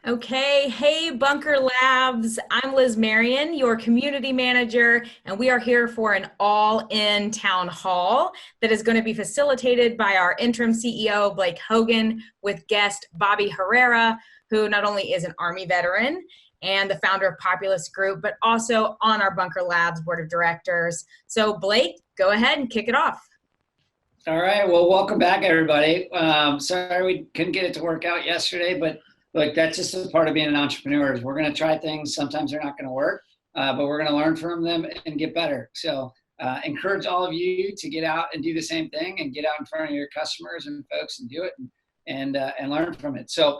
Okay, hey Bunker Labs. I'm Liz Marion, your community manager, and we are here for an all-in town hall that is going to be facilitated by our interim CEO, Blake Hogan, with guest Bobby Herrera, who not only is an Army veteran and the founder of Populus Group, but also on our Bunker Labs board of directors. So Blake, go ahead and kick it off. All right. Well, welcome back, everybody. Sorry we couldn't get it to work out yesterday, but look, that's just a part of being an entrepreneur. We're going to try things. Sometimes they're not going to work, but we're going to learn from them and get better. So encourage all of you to get out and do the same thing and get out in front of your customers and folks and do it and learn from it. So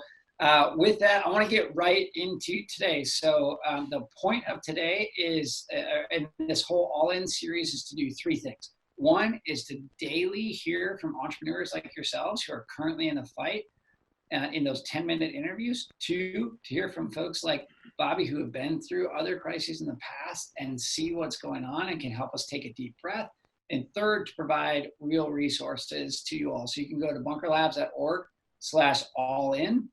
with that, I want to get right into today. So the point of today is, in this whole all-in series, is to do three things. One is to daily hear from entrepreneurs like yourselves who are currently in the fight in those 10-minute interviews. Two, to hear from folks like Bobby who have been through other crises in the past and see what's going on and can help us take a deep breath. And third, to provide real resources to you all. So you can go to bunkerlabs.org/all-in.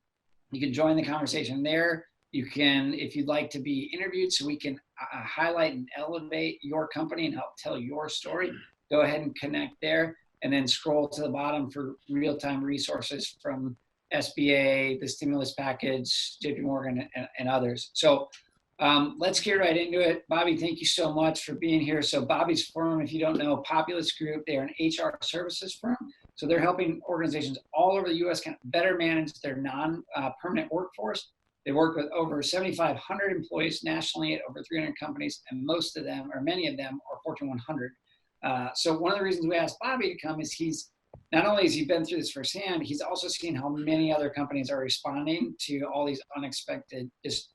You can join the conversation there. You can, if you'd like to be interviewed so we can highlight and elevate your company and help tell your story, go ahead and connect there, and then scroll to the bottom for real-time resources from SBA, the stimulus package, JP Morgan, and others. So let's get right into it. Bobby, thank you so much for being here. So Bobby's firm, if you don't know, Populus Group, they're an HR services firm. So they're helping organizations all over the U.S. kind of better manage their non-permanent workforce. They work with over 7,500 employees nationally at over 300 companies, and most of them, or many of them, are Fortune 100. So one of the reasons we asked Bobby to come is he's not only has he been through this firsthand, he's also seen how many other companies are responding to all these unexpected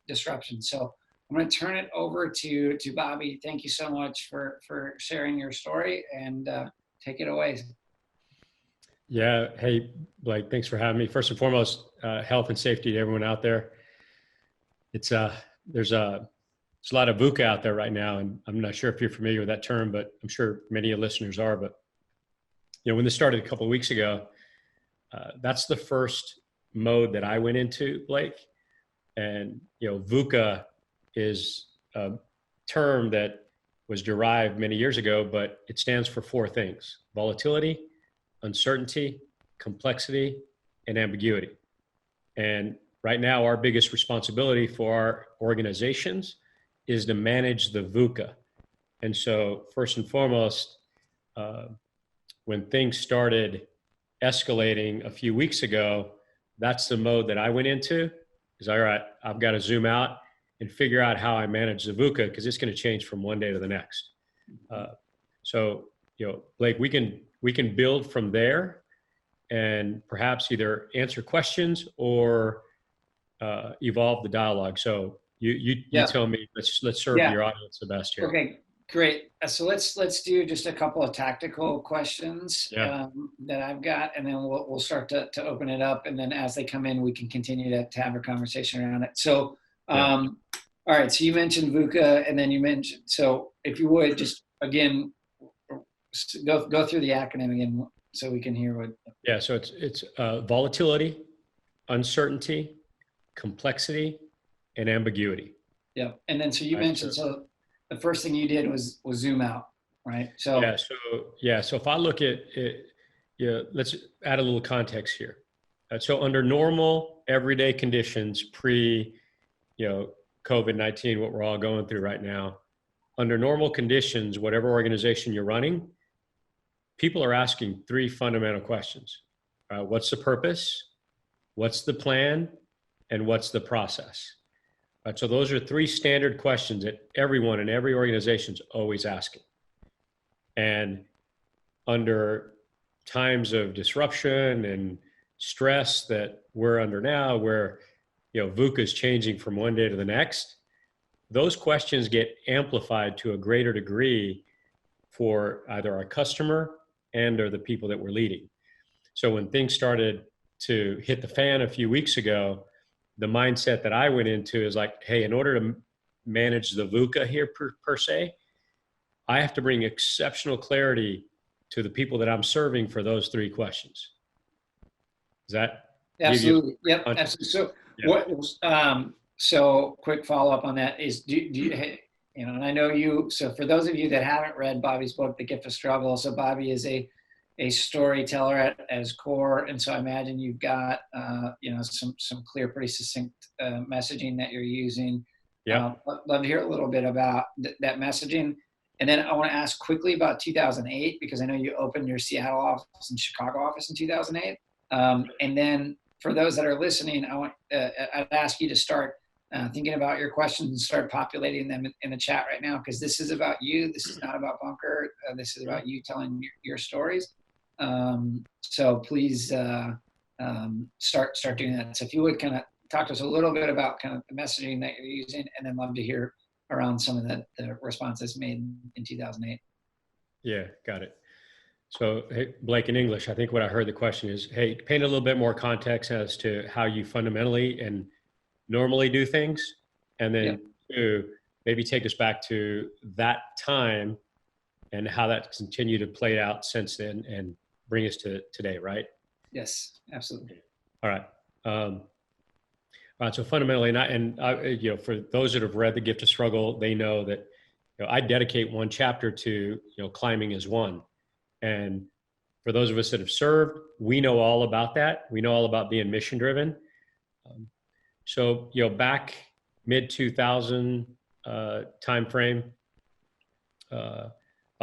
disruptions. So I'm going to turn it over to Bobby. Thank you so much for sharing your story, and take it away. Yeah. Hey, Blake, thanks for having me. First and foremost, health and safety to everyone out there. There's a lot of VUCA out there right now, and I'm not sure if you're familiar with that term, but I'm sure many of your listeners are. But when this started a couple of weeks ago, that's the first mode that I went into, Blake. And VUCA is a term that was derived many years ago, but it stands for four things: volatility, uncertainty, complexity, and ambiguity. And right now, our biggest responsibility for our organizations is to manage the VUCA. And so first and foremost, when things started escalating a few weeks ago, that's the mode that I went into. Is all right, I've got to zoom out and figure out how I manage the VUCA, because it's going to change from one day to the next. So Blake, we can build from there and perhaps either answer questions or evolve the dialogue. So you tell me. Let's serve your audience the best here. Okay, great. So let's do just a couple of tactical questions that I've got, and then we'll start to open it up, and then as they come in, we can continue to have a conversation around it. So, all right. So you mentioned VUCA, and then you mentioned. So if you would just again go through the acronym again, so we can hear what. Yeah. So it's volatility, uncertainty, complexity, and ambiguity. Yeah. And then, so you mentioned, so the first thing you did was zoom out, right? So So if I look at it, let's add a little context here. So under normal everyday conditions, COVID-19, what we're all going through right now, under normal conditions, whatever organization you're running, people are asking three fundamental questions. What's the purpose? What's the plan? And what's the process? So those are three standard questions that everyone in every organization is always asking. And under times of disruption and stress that we're under now, where VUCA is changing from one day to the next, those questions get amplified to a greater degree for either our customer and or the people that we're leading. So when things started to hit the fan a few weeks ago, the mindset that I went into is like, hey, in order to manage the VUCA here per se, I have to bring exceptional clarity to the people that I'm serving for those three questions. Does Absolutely. Yep. context. Absolutely. So Yeah. so quick follow up on that is, do you, and I know you, so for those of you that haven't read Bobby's book, The Gift of Struggle, so Bobby is a storyteller at his core. And so I imagine you've got, some clear, pretty succinct messaging that you're using. Yeah. Love to hear a little bit about that messaging. And then I want to ask quickly about 2008, because I know you opened your Seattle office and Chicago office in 2008. And then for those that are listening, I'd ask you to start thinking about your questions and start populating them in the chat right now, because this is about you. This is not about Bunker. This is about you telling your stories. So please start doing that. So if you would kind of talk to us a little bit about kind of the messaging that you're using, and then love to hear around some of the responses made in 2008. Yeah, got it. So, hey, Blake, in English, I think what I heard the question is, hey, paint a little bit more context as to how you fundamentally and normally do things. And then two, maybe take us back to that time and how that's continued to play out since then and bring us to today, right? Yes, absolutely. All right. All right. So fundamentally, for those that have read The Gift of Struggle, they know that, I dedicate one chapter to, climbing is one. And for those of us that have served, we know all about that. We know all about being mission driven. So, back mid 2000 time frame, about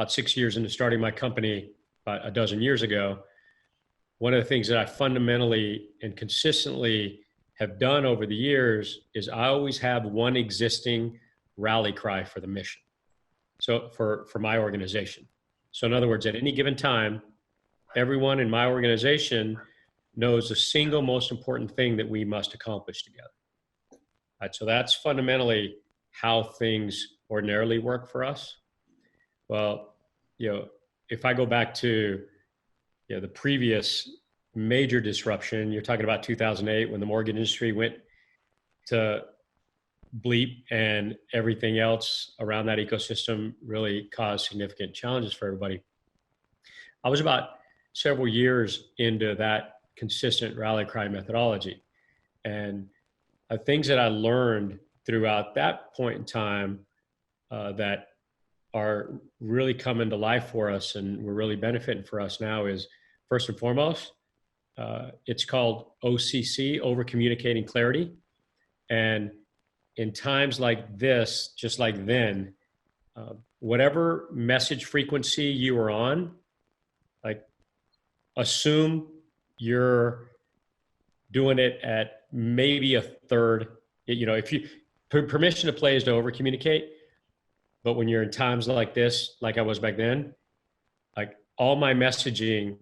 6 years into starting my company, about a dozen years ago, one of the things that I fundamentally and consistently have done over the years is I always have one existing rally cry for the mission. So for my organization. So in other words, at any given time, everyone in my organization knows the single most important thing that we must accomplish together. Right, so that's fundamentally how things ordinarily work for us. Well, if I go back to the previous major disruption, you're talking about 2008 when the mortgage industry went to bleep and everything else around that ecosystem really caused significant challenges for everybody. I was about several years into that consistent rally cry methodology. And things that I learned throughout that point in time that are really coming to life for us and we're really benefiting for us now is, first and foremost, it's called OCC, over communicating clarity. And in times like this, just like then, whatever message frequency you are on, like assume you're doing it at maybe a third. If you permission to play is to over communicate, but when you're in times like this, like I was back then, like all my messaging,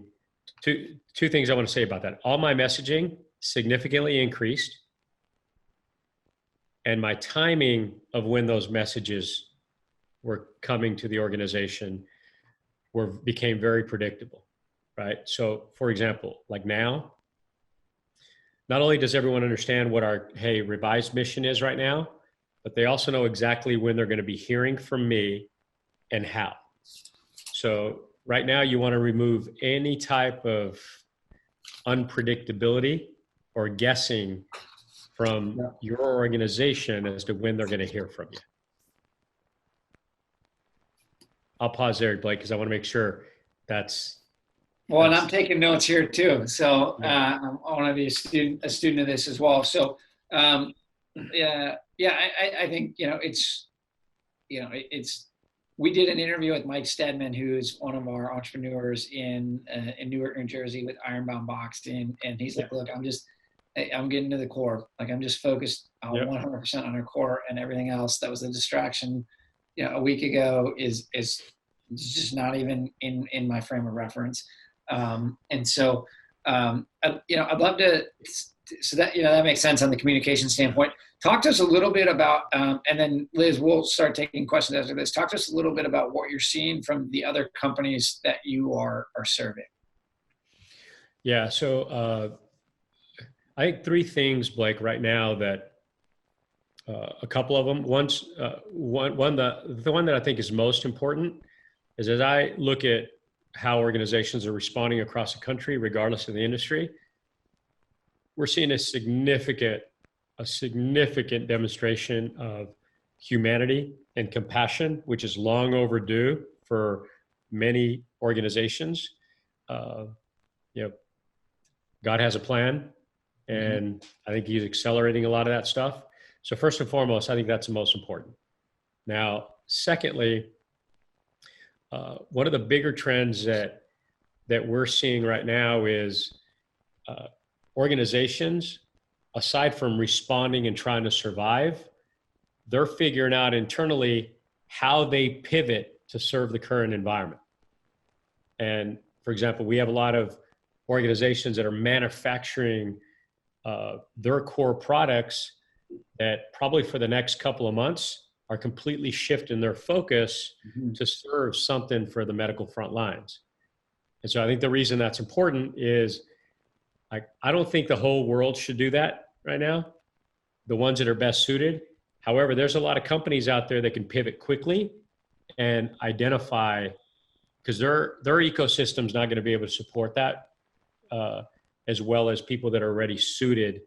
two things I want to say about that. All my messaging significantly increased, and my timing of when those messages were coming to the organization became very predictable, right? So for example, like now, not only does everyone understand what our, revised mission is right now, but they also know exactly when they're going to be hearing from me and how. So right now you want to remove any type of unpredictability or guessing from your organization as to when they're going to hear from you. I'll pause there, Blake, because I want to make sure that's. Well, and I'm taking notes here too. So I want to be a student of this as well. So I think, we did an interview with Mike Stedman, who's one of our entrepreneurs in Newark, New Jersey with Ironbound Boxing. And he's like, look, I'm getting to the core. Like I'm just focused on 100% on our core, and everything else that was a distraction, a week ago is just not even in my frame of reference. And so, I'd love to, so that, that makes sense on the communication standpoint. Talk to us a little bit about, and then Liz, we'll start taking questions after this. Talk to us a little bit about what you're seeing from the other companies that you are serving. Yeah. So, I think three things, Blake, right now that a couple of them. The one that I think is most important is, as I look at how organizations are responding across the country, regardless of the industry, we're seeing a significant demonstration of humanity and compassion, which is long overdue for many organizations. You know, God has a plan, and I think he's accelerating a lot of that stuff. So first and foremost, I think that's the most important. Now, secondly, one of the bigger trends that we're seeing right now is organizations, aside from responding and trying to survive, they're figuring out internally how they pivot to serve the current environment. And for example, we have a lot of organizations that are manufacturing their core products that probably for the next couple of months are completely shifting their focus to serve something for the medical front lines. And so I think the reason that's important is I don't think the whole world should do that right now, the ones that are best suited. However, there's a lot of companies out there that can pivot quickly and identify, because their ecosystem's not going to be able to support that as well as people that are already suited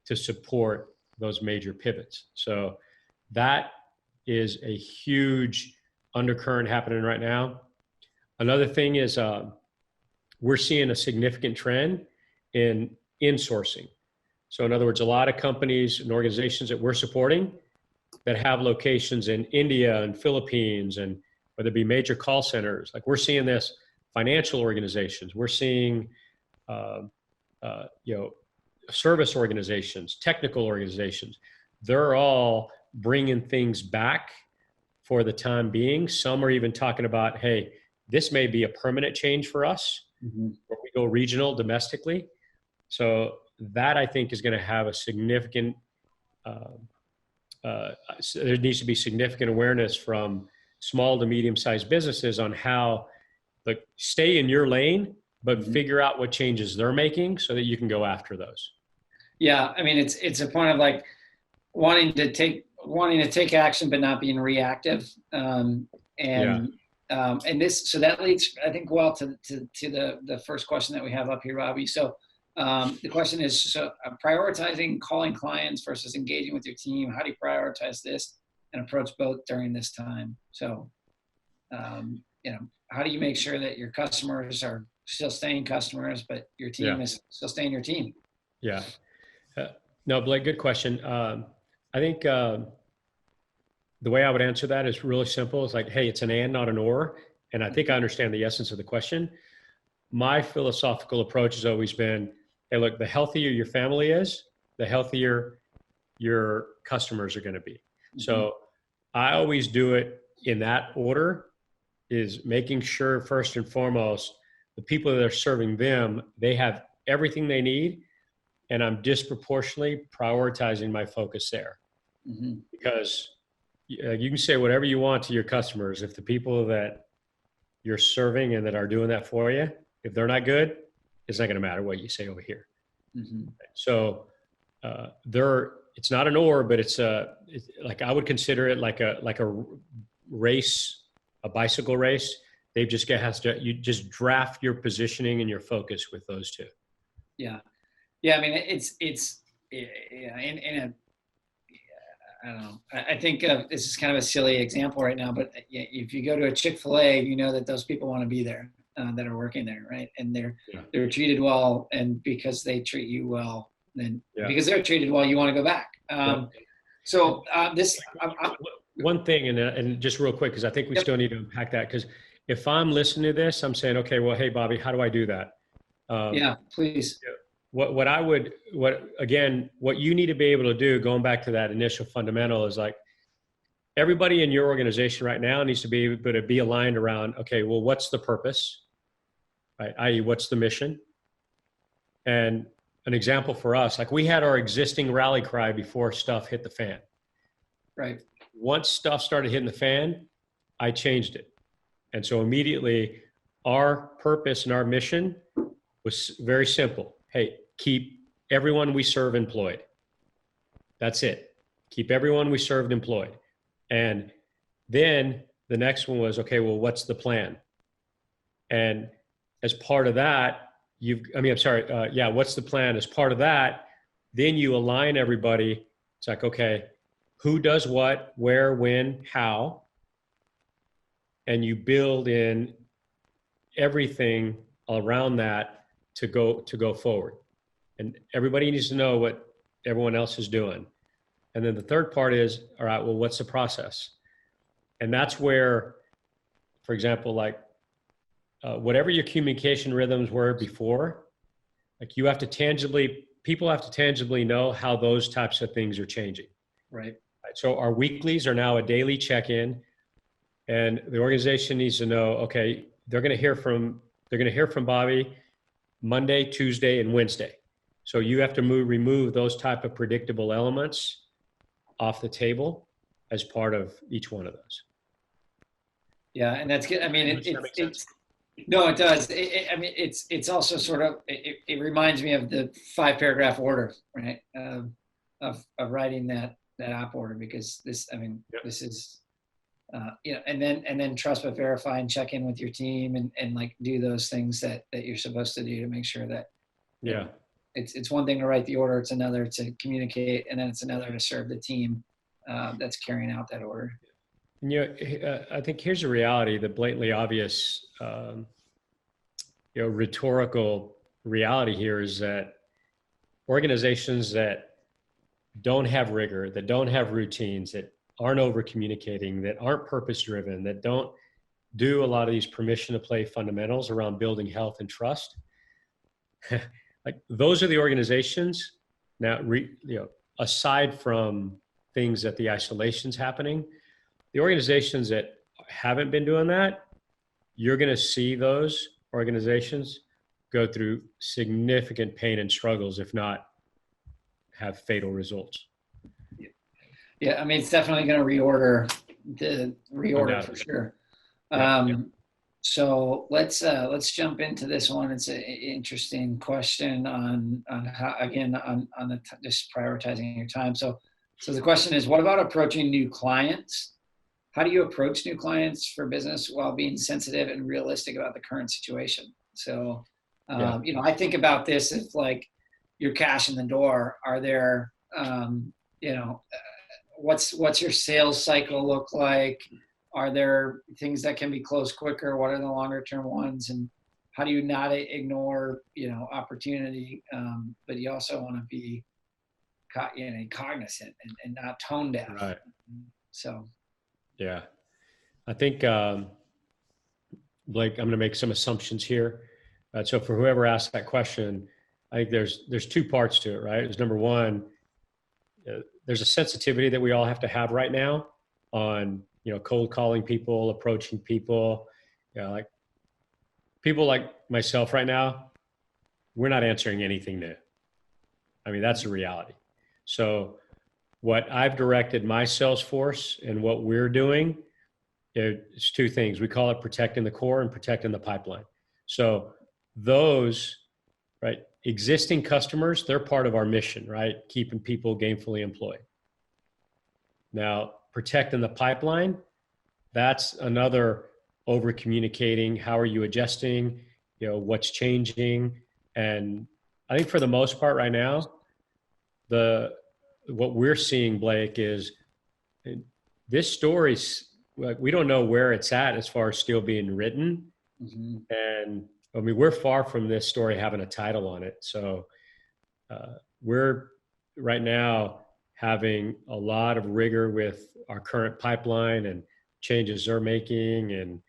to support those major pivots. So that is a huge undercurrent happening right now. Another thing is we're seeing a significant trend in insourcing. So in other words, a lot of companies and organizations that we're supporting that have locations in India and Philippines, and whether it be major call centers, like we're seeing this, financial organizations, we're seeing service organizations, technical organizations, they're all bringing things back for the time being. Some are even talking about, hey, this may be a permanent change for us, where we go regional domestically. So that I think is going to have a significant, there needs to be significant awareness from small to medium-sized businesses on how, like, stay in your lane, but figure out what changes they're making so that you can go after those. Yeah, I mean, it's a point of like wanting to take action, but not being reactive. And this, so that leads, I think, well to the first question that we have up here, Robbie. So the question is, so prioritizing calling clients versus engaging with your team. How do you prioritize this and approach both during this time? So, how do you make sure that your customers are still staying customers, but your team is still staying your team? Yeah. No, Blake, good question. I think the way I would answer that is really simple. It's like, hey, it's an and, not an or. And I think I understand the essence of the question. My philosophical approach has always been, hey, look, the healthier your family is, the healthier your customers are going to be. So I always do it in that order, is making sure first and foremost, the people that are serving them, they have everything they need. And I'm disproportionately prioritizing my focus there. Because you can say whatever you want to your customers. If the people that you're serving and that are doing that for you, if they're not good, it's not going to matter what you say over here. So it's not an or, but it's like, I would consider it like a race, a bicycle race. You just draft your positioning and your focus with those two. Yeah, I mean, I don't know. I think this is kind of a silly example right now, but if you go to a ChickFilA, you know that those people want to be there, that are working there, right? And they're treated well, and because they treat you well, then because they're treated well, you want to go back. So one thing, and just real quick, because I think we still need to unpack that, because if I'm listening to this, I'm saying, okay, well, hey, Bobby, how do I do that? Yeah, please. What you need to be able to do, going back to that initial fundamental, is like, everybody in your organization right now needs to be able to be aligned around, okay, well, what's the purpose, right? i.e., what's the mission? And an example for us, like, we had our existing rally cry before stuff hit the fan. Right. Once stuff started hitting the fan, I changed it. And so immediately our purpose and our mission was very simple. Hey, keep everyone we serve employed. That's it. Keep everyone we served employed. And then the next one was, okay, well, what's the plan? And as part of that, what's the plan? As part of that, then you align everybody. It's like, okay, who does what, where, when, how, and you build in everything around that to go forward. And everybody needs to know what everyone else is doing. And then the third part is, all right, well, what's the process? And that's where, for example, like whatever your communication rhythms were before, like people have to tangibly know how those types of things are changing. Right. So our weeklies are now a daily check-in, and the organization needs to know, okay, they're going to hear from Bobby Monday, Tuesday, and Wednesday. So you have to remove those type of predictable elements off the table as part of each one of those. Yeah, and that's good. I mean, no, it does. I mean, it's also sort of, it reminds me of the 5-paragraph order, right? Of writing that op order, because this, I mean, Yep. This is, and then trust but verify and check in with your team and like do those things that you're supposed to do to make sure that, Yeah. It's one thing to write the order, it's another to communicate, and then it's another to serve the team that's carrying out that order. And, I think here's the reality, the blatantly obvious, rhetorical reality here is that organizations that don't have rigor, that don't have routines, that aren't over communicating, that aren't purpose driven, that don't do a lot of these permission to play fundamentals around building health and trust, like those are the organizations now, aside from things that the isolation's happening, the organizations that haven't been doing that, you're going to see those organizations go through significant pain and struggles, if not have fatal results. Yeah, I mean, it's definitely going to reorder for sure. Yeah. So let's jump into this one. It's an interesting question on how, again, on just prioritizing your time. So the question is, what about approaching new clients? How do you approach new clients for business while being sensitive and realistic about the current situation? So, I think about this as like your cash in the door. Are there, what's your sales cycle look like? Are there things that can be closed quicker? What are the longer term ones? And how do you not ignore, opportunity, but you also want to be cognizant and not tone deaf. Right. So. Yeah. I think, Blake, I'm going to make some assumptions here. So for whoever asked that question, I think there's two parts to it, right? There's number one, there's a sensitivity that we all have to have right now on, cold calling people, approaching people, like people like myself right now, we're not answering anything new. I mean, that's the reality. So what I've directed my sales force and what we're doing, it's two things. We call it protecting the core and protecting the pipeline. So those, right, existing customers, they're part of our mission, right? Keeping people gainfully employed. Now, protecting the pipeline, that's another over communicating. How are you adjusting? What's changing? And I think for the most part right now, what we're seeing, Blake, is this story's like, we don't know where it's at as far as still being written. Mm-hmm. And I mean, we're far from this story having a title on it. So we're right now having a lot of rigor with our current pipeline and changes they're making. And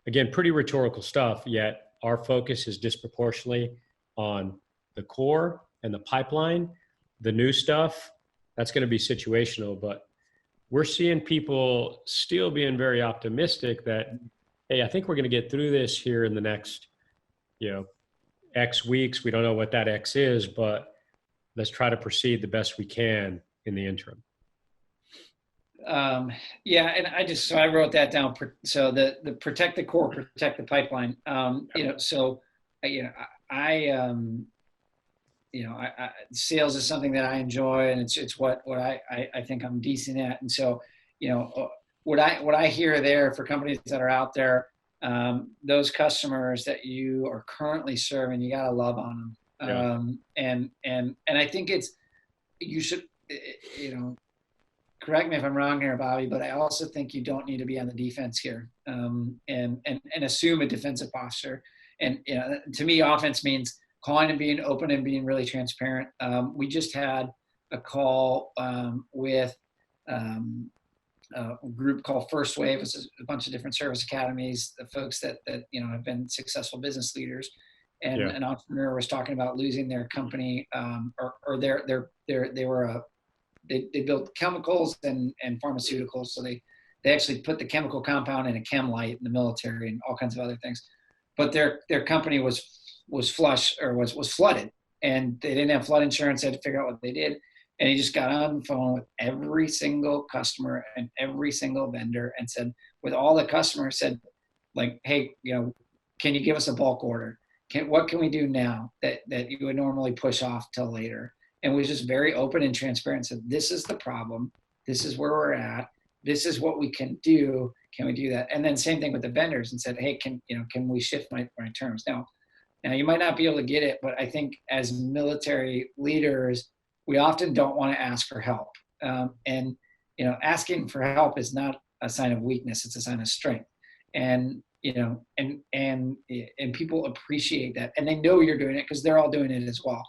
again, pretty rhetorical stuff, yet our focus is disproportionately on the core and the pipeline. The new stuff, that's going to be situational, but we're seeing people still being very optimistic that, hey, I think we're going to get through this here in the next, X weeks. We don't know what that X is, but let's try to proceed the best we can in the interim. And I wrote that down. So the protect the core, protect the pipeline. Sales is something that I enjoy, and it's what I think I'm decent at. And so, what I hear there for companies that are out there, those customers that you are currently serving, you got to love on them. Yeah. And I think you should, correct me if I'm wrong here, Bobby, but I also think you don't need to be on the defense here, and assume a defensive posture. And to me, offense means calling and being open and being really transparent. We just had a call with a group called First Wave. It's a bunch of different service academies, the folks that have been successful business leaders. And an entrepreneur was talking about losing their company, or they built chemicals and pharmaceuticals. So they actually put the chemical compound in a chem light in the military and all kinds of other things. But their company was flush, or was flooded, and they didn't have flood insurance. They had to figure out what they did. And he just got on the phone with every single customer and every single vendor and said, with all the customers, said, like, hey, can you give us a bulk order? What can we do now that you would normally push off till later? And was just very open and transparent. Said, this is the problem. This is where we're at. This is what we can do. Can we do that? And then same thing with the vendors, and said, hey, can we shift my terms? Now you might not be able to get it, but I think as military leaders, we often don't want to ask for help. And asking for help is not a sign of weakness. It's a sign of strength. And and people appreciate that, and they know you're doing it because they're all doing it as well.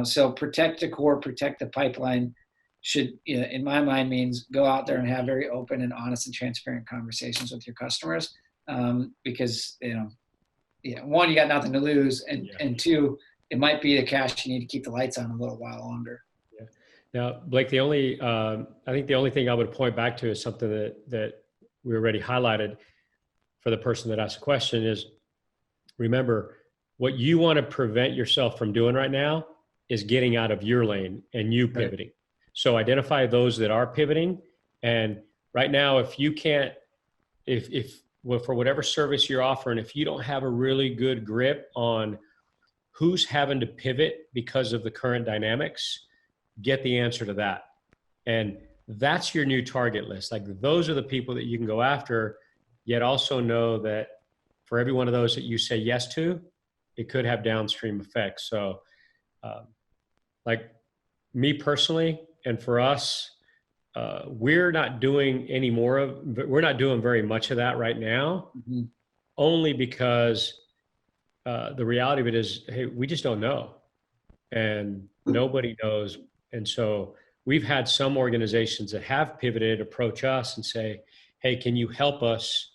So protect the core, protect the pipeline should, in my mind, means go out there and have very open and honest and transparent conversations with your customers. Because, one, you got nothing to lose. And two, it might be the cash you need to keep the lights on a little while longer. Yeah. Now, Blake, I think the only thing I would point back to is something that we already highlighted for the person that asked the question is, remember, what you want to prevent yourself from doing right now is getting out of your lane and you pivoting. Right. So identify those that are pivoting. And right now, if you can't, well, for whatever service you're offering, if you don't have a really good grip on who's having to pivot because of the current dynamics, get the answer to that. And that's your new target list. Like, those are the people that you can go after, yet also know that for every one of those that you say yes to, it could have downstream effects. So like me personally, and for us, we're not doing very much of that right now, only because the reality of it is, hey, we just don't know, and nobody knows. And so we've had some organizations that have pivoted approach us and say, hey, can you help us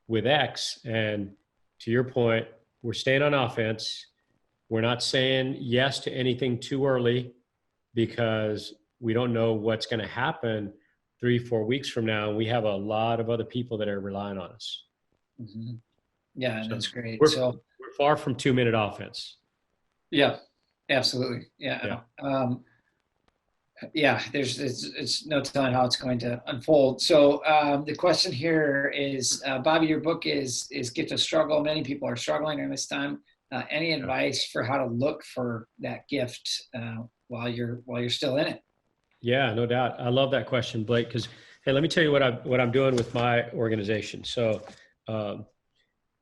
with X? And to your point, we're staying on offense. We're not saying yes to anything too early, because we don't know what's going to happen 3-4 weeks from now. And we have a lot of other people that are relying on us. Mm-hmm. Yeah, so that's great. We're far from 2-minute offense. Yeah, absolutely. Yeah. It's no telling how it's going to unfold. So the question here is, Bobby, your book is Gift of Struggle. Many people are struggling during this time. Any advice for how to look for that gift while you're still in it? Yeah, no doubt. I love that question, Blake, because, hey, let me tell you what I'm doing with my organization. So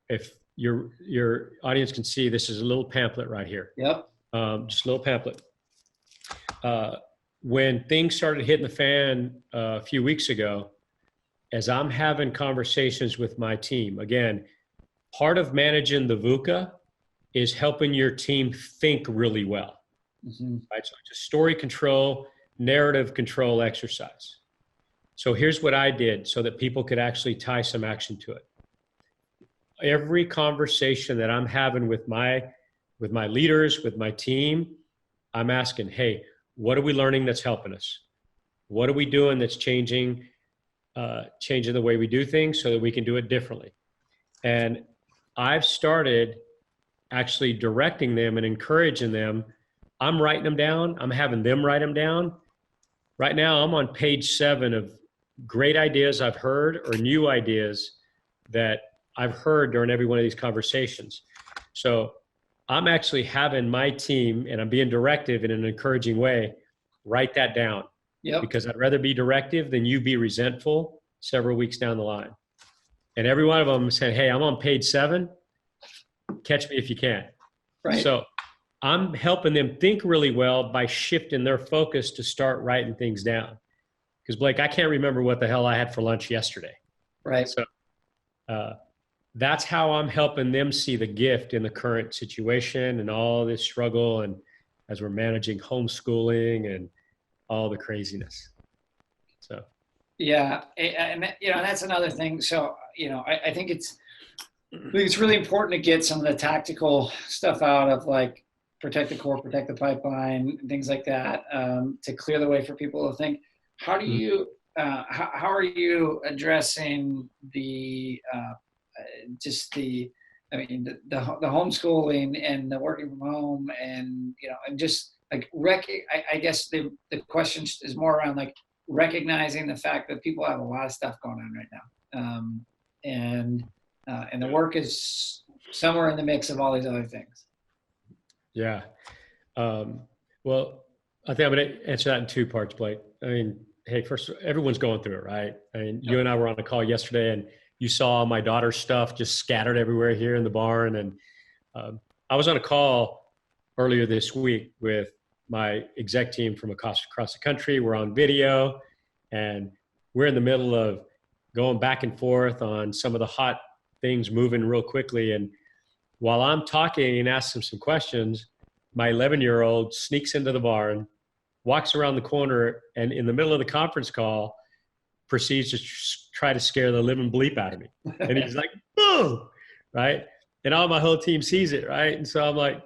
if your audience can see, this is a little pamphlet right here. Yep. Just a little pamphlet. When things started hitting the fan a few weeks ago, as I'm having conversations with my team, again, part of managing the VUCA is helping your team think really well. Mm-hmm. Right? So it's a story control, narrative control exercise. So here's what I did so that people could actually tie some action to it. Every conversation that I'm having with my leaders, with my team, I'm asking, hey, what are we learning that's helping us? What are we doing that's changing the way we do things so that we can do it differently? And I've started actually directing them and encouraging them. I'm writing them down. I'm having them write them down. Right now, I'm on page 7 of great ideas I've heard or new ideas that I've heard during every one of these conversations. So I'm actually having my team, and I'm being directive in an encouraging way, write that down. Yep. Because I'd rather be directive than you be resentful several weeks down the line. And every one of them said, hey, I'm on page 7. Catch me if you can. Right. So I'm helping them think really well by shifting their focus to start writing things down. Because Blake, I can't remember what the hell I had for lunch yesterday. Right. So that's how I'm helping them see the gift in the current situation and all this struggle, and as we're managing homeschooling and all the craziness. So. Yeah, and that's another thing. So I think it's really important to get some of the tactical stuff out of, like, protect the core, protect the pipeline, things like that, to clear the way for people to think. How do you how are you addressing the the homeschooling and the working from home, and and just like I guess the question is more around, like, recognizing the fact that people have a lot of stuff going on right now, and the work is somewhere in the mix of all these other things. Yeah. Well, I think I'm going to answer that in two parts, Blake. I mean, hey, first, everyone's going through it, right? I mean, you and I were on a call yesterday, and you saw my daughter's stuff just scattered everywhere here in the barn. And I was on a call earlier this week with my exec team from across the country. We're on video, and we're in the middle of going back and forth on some of the hot things moving real quickly. And while I'm talking and asking some questions, my 11-year-old sneaks into the barn, walks around the corner, and in the middle of the conference call proceeds to try to scare the living bleep out of me. And he's like, boom, right? And all my whole team sees it, right? And so I'm like,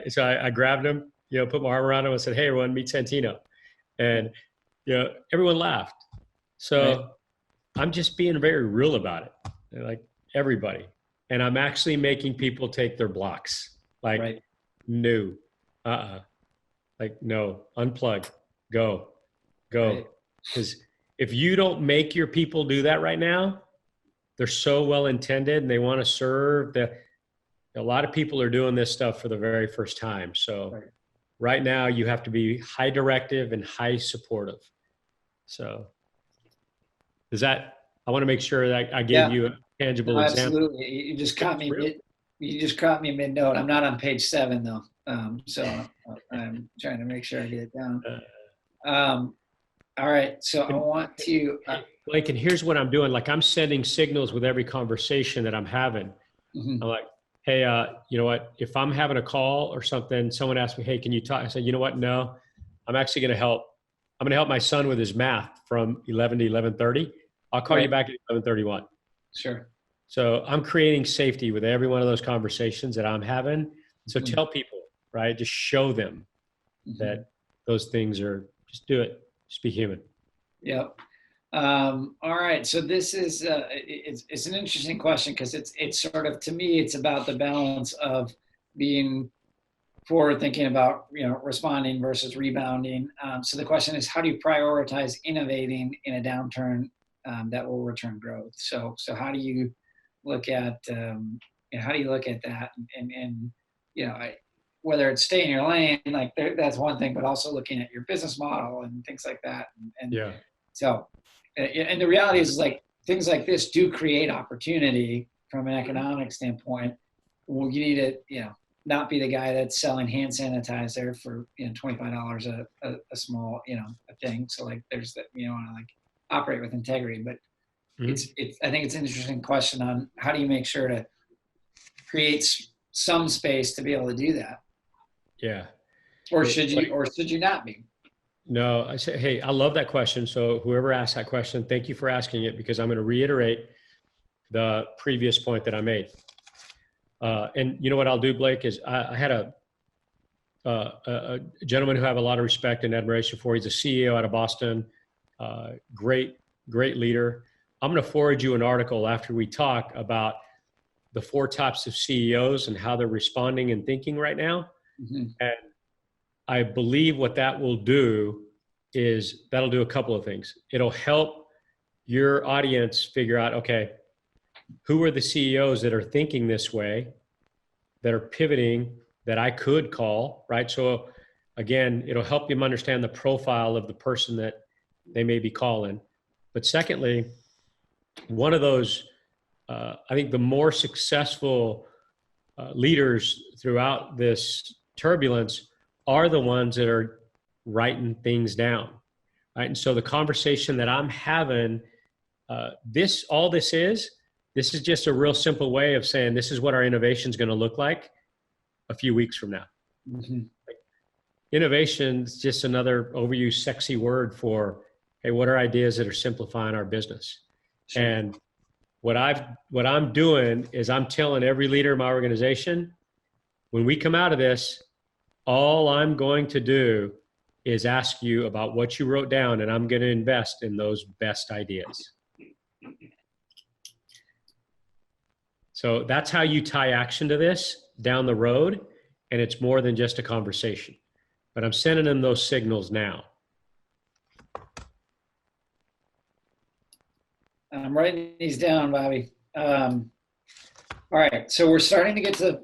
so I grabbed him, put my arm around him and said, hey, everyone, meet Santino. And, everyone laughed. So right. I'm just being very real about it, like everybody. And I'm actually making people take their blocks. Like, right. No, like, no, unplug, go. Because if you don't make your people do that right now, they're so well-intended and they want to serve. A lot of people are doing this stuff for the very first time. So right now you have to be high directive and high supportive. So I want to make sure that I gave you a tangible example. Absolutely. You just caught me mid-note. I'm not on page 7 though. So I'm trying to make sure I get it down. All right. So I want to, Blake, and here's what I'm doing. Like, I'm sending signals with every conversation that I'm having. I'm like, hey, you know what? If I'm having a call or something, someone asks me, hey, can you talk? I say, you know what? No, I'm actually going to help. I'm going to help my son with his math from 11 to 11:30. I'll call you back at 11:31. Sure. So I'm creating safety with every one of those conversations that I'm having. So tell people, right? Just show them that those things are, just do it. Just be human. Yep. All right. So this is, it's an interesting question, because it's sort of, to me, it's about the balance of being forward thinking about, responding versus rebounding. So the question is, how do you prioritize innovating in a downturn that will return growth? So how do you look at, that and whether it's stay in your lane, like that's one thing, but also looking at your business model and things like that. So, and the reality is, like, things like this do create opportunity from an economic standpoint. Well, you need to, not be the guy that's selling hand sanitizer for, $25 a small, a thing. So, like, there's that, want to, like, operate with integrity, but I think it's an interesting question on how do you make sure to create some space to be able to do that. Yeah. Or should you not be? No, I say, hey, I love that question. So whoever asked that question, thank you for asking it, because I'm going to reiterate the previous point that I made. And you know what I'll do, Blake, is I had a gentleman who I have a lot of respect and admiration for. He's a CEO out of Boston, great leader. I'm going to forward you an article after we talk about the 4 types of CEOs and how they're responding and thinking right now. And I believe what that will do is that'll do a couple of things. It'll help your audience figure out, okay, who are the CEOs that are thinking this way, that are pivoting, that I could call, right? So again, it'll help them understand the profile of the person that they may be calling. But secondly, one of those, I think the more successful leaders throughout this turbulence are the ones that are writing things down, right? And so the conversation that I'm having, all this is just a real simple way of saying this is what our innovation is going to look like a few weeks from now. Mm-hmm. Innovation is just another overused sexy word for, hey, what are ideas that are simplifying our business? Sure. And what I'm doing is I'm telling every leader in my organization, when we come out of this, all I'm going to do is ask you about what you wrote down, and I'm going to invest in those best ideas. So that's how you tie action to this down the road, and it's more than just a conversation. But I'm sending them those signals now. I'm writing these down, Bobby. All right, so we're starting to get to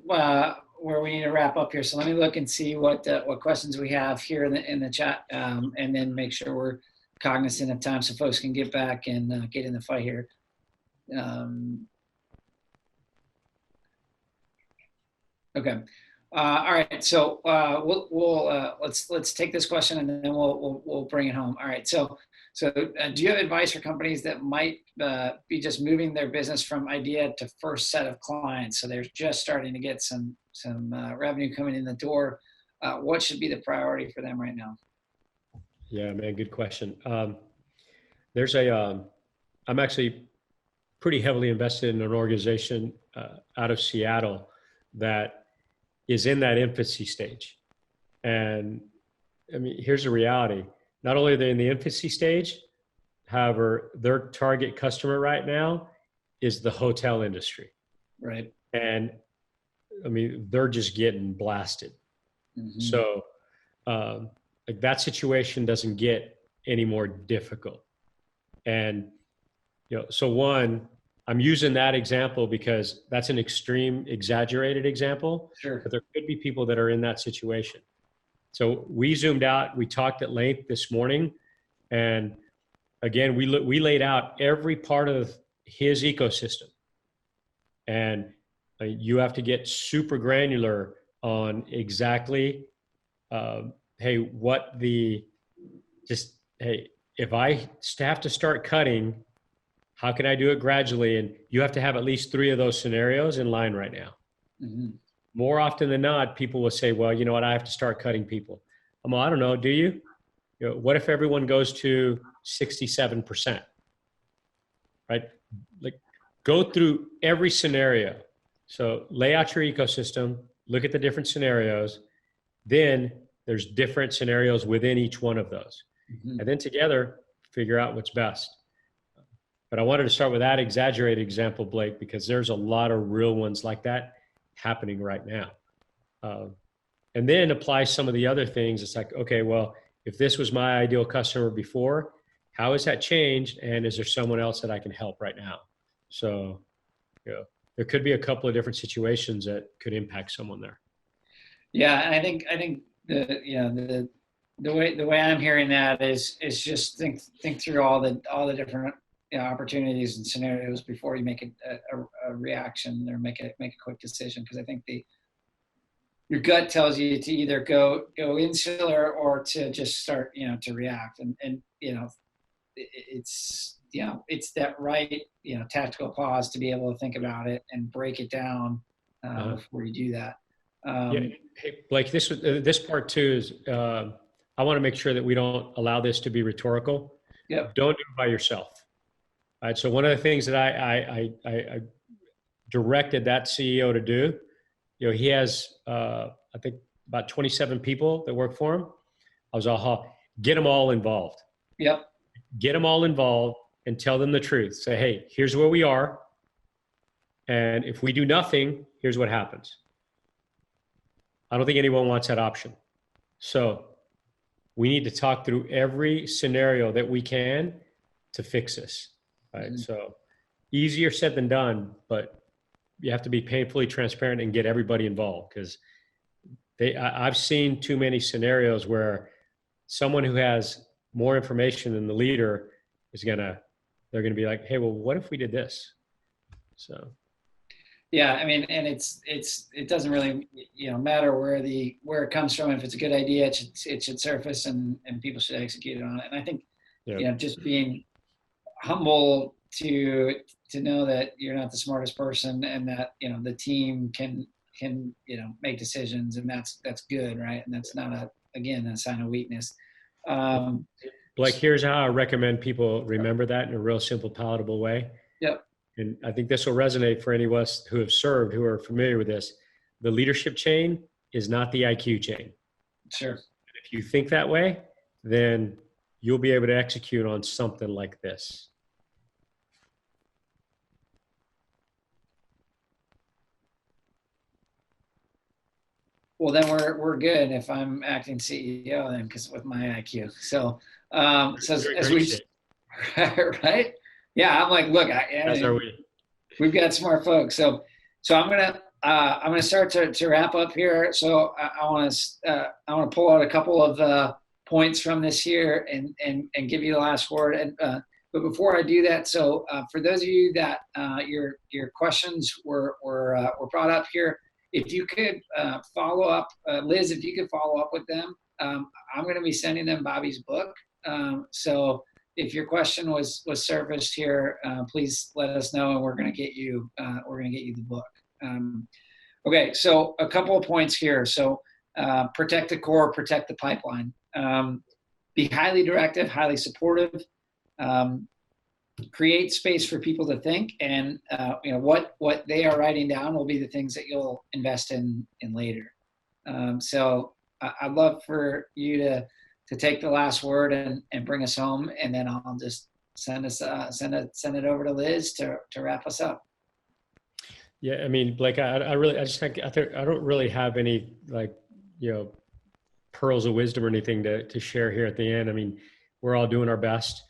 where we need to wrap up here. So let me look and see what questions we have here in the chat, and then make sure we're cognizant of time so folks can get back and get in the fight here. Okay. All right. So let's take this question and then we'll bring it home. All right. So do you have advice for companies that might be just moving their business from idea to first set of clients? So they're just starting to get some revenue coming in the door. What should be the priority for them right now? Yeah, man, good question. I'm actually pretty heavily invested in an organization out of Seattle that is in that infancy stage. And I mean, here's the reality. Not only are they in the infancy stage, however, their target customer right now is the hotel industry. Right. And I mean, they're just getting blasted. Mm-hmm. So like that situation doesn't get any more difficult. And, so one, I'm using that example because that's an extreme, exaggerated example. Sure. But there could be people that are in that situation. So we zoomed out, we talked at length this morning. And again, we laid out every part of his ecosystem. And you have to get super granular on exactly, hey, if I have to start cutting, how can I do it gradually? And you have to have at least 3 of those scenarios in line right now. Mm-hmm. More often than not, people will say, well, you know what, I have to start cutting people. I'm like, I don't know, do you? What if everyone goes to 67%? Right? Like, go through every scenario. So lay out your ecosystem, look at the different scenarios. Then there's different scenarios within each one of those. Mm-hmm. And then together, figure out what's best. But I wanted to start with that exaggerated example, Blake, because there's a lot of real ones like that happening right now. And then apply some of the other things. It's like, okay, well, if this was my ideal customer before, how has that changed? And is there someone else that I can help right now? So, there could be a couple of different situations that could impact someone there. Yeah, and I think the way I'm hearing that is just think through all the different opportunities and scenarios before you make a reaction or make a quick decision, because I think your gut tells you to either go insular or to just start to react, and it's that right tactical pause to be able to think about it and break it down before you do that. Hey, Blake, this part too is I want to make sure that we don't allow this to be rhetorical. Yep. Don't do it by yourself. All right. So one of the things that I directed that CEO to do, he has I think about 27 people that work for him. I was all, get them all involved. Yep. Get them all involved and tell them the truth. Say, hey, here's where we are. And if we do nothing, here's what happens. I don't think anyone wants that option. So we need to talk through every scenario that we can to fix this. Right. Mm-hmm. So easier said than done, but you have to be painfully transparent and get everybody involved, because I've seen too many scenarios where someone who has more information than the leader they're going to be like, hey, well, what if we did this? So. Yeah, I mean, and it doesn't really, matter where it comes from. If it's a good idea, it should surface, and people should execute on it. And I think, Yeah. just being humble to know that you're not the smartest person, and that the team can make decisions, and that's good, right? And that's not a sign of weakness. Blake, here's how I recommend people remember that in a real simple, palatable way. Yep. And I think this will resonate for any of us who have served, who are familiar with this. The leadership chain is not the IQ chain. Sure. If you think that way, then you'll be able to execute on something like this. Well, then we're good if I'm acting CEO then, because with my IQ. So as we right, yeah, I'm like, look, we've got smart folks. So I'm gonna start to wrap up here. So I want to pull out a couple of points from this here and give you the last word. And but before I do that, so for those of you that your questions were brought up here, if you could follow up, Liz, if you could follow up with them, I'm going to be sending them Bobby's book. So if your question was surfaced here, please let us know, and we're going to get you the book. Okay, so a couple of points here. So protect the core, protect the pipeline. Be highly directive, highly supportive. Create space for people to think, and what they are writing down will be the things that you'll invest in later. So I'd love for you to take the last word and bring us home, and then I'll just send it over to Liz to wrap us up. Yeah, I mean, Blake, I don't really have any pearls of wisdom or anything to share here at the end. I mean, we're all doing our best.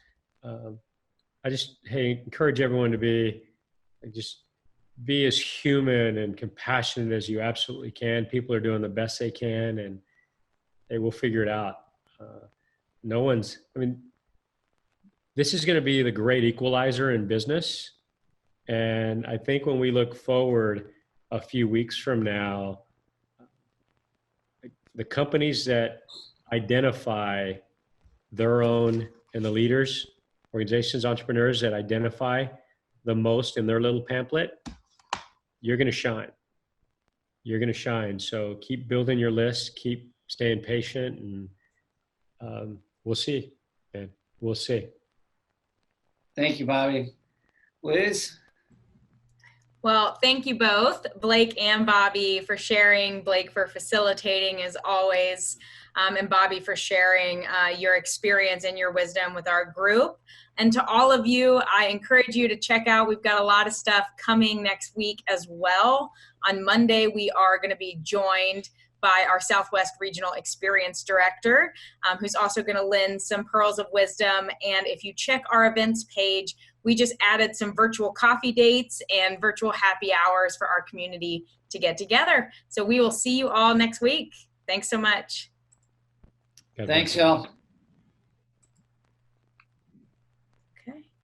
I just encourage everyone to be as human and compassionate as you absolutely can. People are doing the best they can, and they will figure it out. This is going to be the great equalizer in business. And I think when we look forward a few weeks from now, the companies that identify their own, and the leaders, organizations, entrepreneurs that identify the most in their little pamphlet, you're going to shine. You're going to shine. So keep building your list, keep staying patient, and we'll see. And we'll see. Thank you, Bobby. Liz? Well, thank you both, Blake and Bobby, for sharing. Blake for facilitating as always, and Bobby for sharing your experience and your wisdom with our group. And to all of you, I encourage you to check out, we've got a lot of stuff coming next week as well. On Monday, we are going to be joined by our Southwest Regional Experience Director, who's also going to lend some pearls of wisdom. And if you check our events page, we just added some virtual coffee dates and virtual happy hours for our community to get together. So we will see you all next week. Thanks so much. Thanks, y'all.